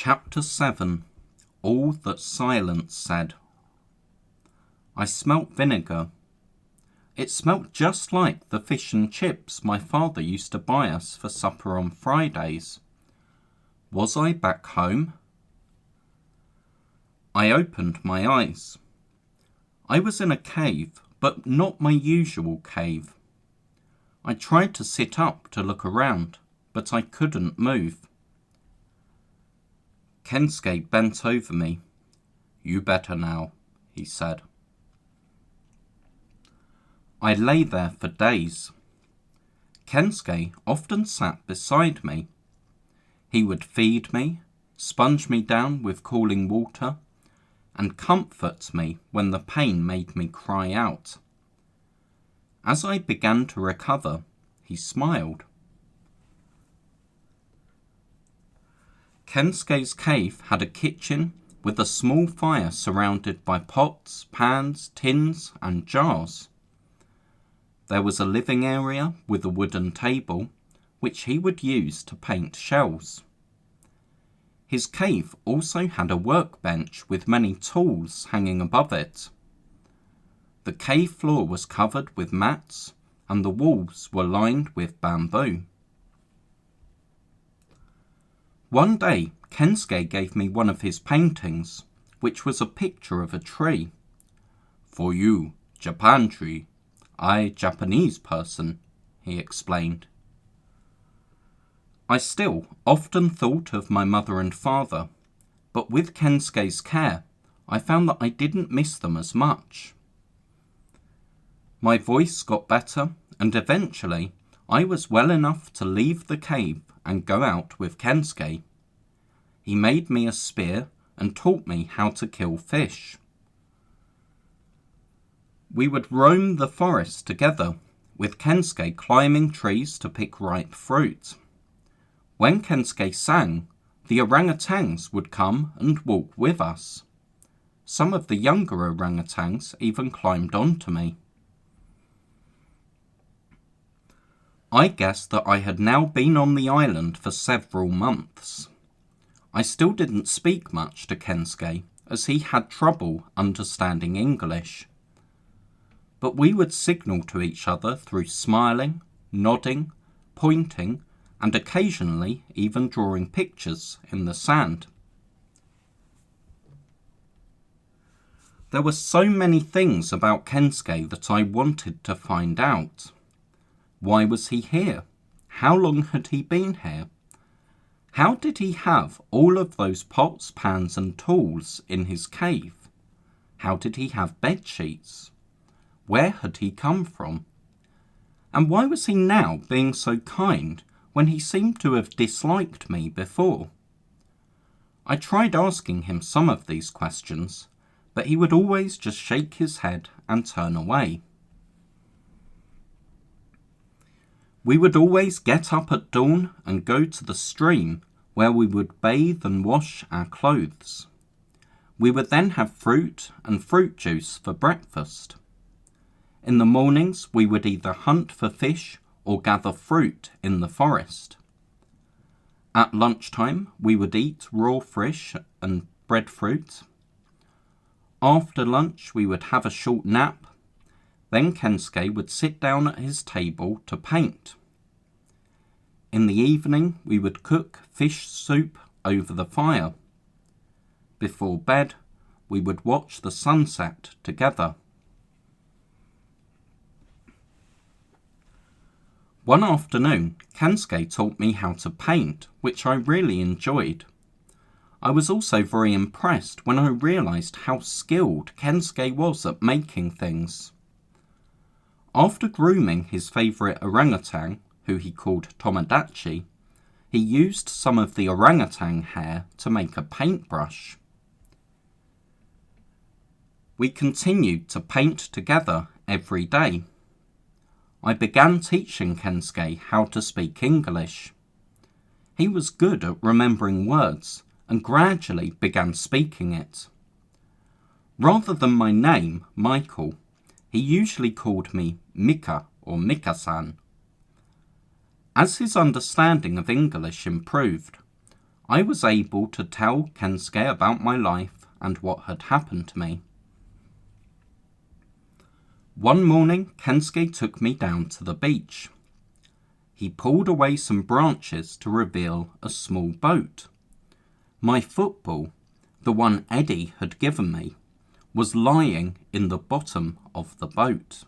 Chapter 7. All that Silence Said. I smelt vinegar. It smelt just like the fish and chips my father used to buy us for supper on Fridays. Was I back home? I opened my eyes. I was in a cave, but not my usual cave. I tried to sit up to look around, but I couldn't move. Kensuke bent over me. "You better now," he said. I lay there for days. Kensuke often sat beside me. He would feed me, sponge me down with cooling water, and comfort me when the pain made me cry out. As I began to recover, he smiled. Kensuke's cave had a kitchen with a small fire surrounded by pots, pans, tins, and jars. There was a living area with a wooden table, which he would use to paint shells. His cave also had a workbench with many tools hanging above it. The cave floor was covered with mats, and the walls were lined with bamboo. One day, Kensuke gave me one of his paintings, which was a picture of a tree. "For you, Japan tree. I, Japanese person," he explained. I still often thought of my mother and father, but with Kensuke's care, I found that I didn't miss them as much. My voice got better, and eventually I was well enough to leave the cave and go out with Kensuke. He made me a spear and taught me how to kill fish. We would roam the forest together, with Kensuke climbing trees to pick ripe fruit. When Kensuke sang, the orangutans would come and walk with us. Some of the younger orangutans even climbed onto me. I guessed that I had now been on the island for several months. I still didn't speak much to Kensuke, as he had trouble understanding English. But we would signal to each other through smiling, nodding, pointing, and occasionally even drawing pictures in the sand. There were so many things about Kensuke that I wanted to find out. Why was he here? How long had he been here? How did he have all of those pots, pans and tools in his cave? How did he have bed sheets? Where had he come from? And why was he now being so kind when he seemed to have disliked me before? I tried asking him some of these questions, but he would always just shake his head and turn away. We would always get up at dawn and go to the stream where we would bathe and wash our clothes. We would then have fruit and fruit juice for breakfast. In the mornings, we would either hunt for fish or gather fruit in the forest. At lunchtime, we would eat raw fish and breadfruit. After lunch, we would have a short nap. Then Kensuke would sit down at his table to paint. In the evening, we would cook fish soup over the fire. Before bed, we would watch the sunset together. One afternoon, Kensuke taught me how to paint, which I really enjoyed. I was also very impressed when I realized how skilled Kensuke was at making things. After grooming his favorite orangutan, who he called Tomodachi, he used some of the orangutan hair to make a paintbrush. We continued to paint together every day. I began teaching Kensuke how to speak English. He was good at remembering words and gradually began speaking it. Rather than my name, Michael, he usually called me Mika or Mika-san. As his understanding of English improved, I was able to tell Kensuke about my life and what had happened to me. One morning, Kensuke took me down to the beach. He pulled away some branches to reveal a small boat. My football, the one Eddie had given me, was lying in the bottom of the boat.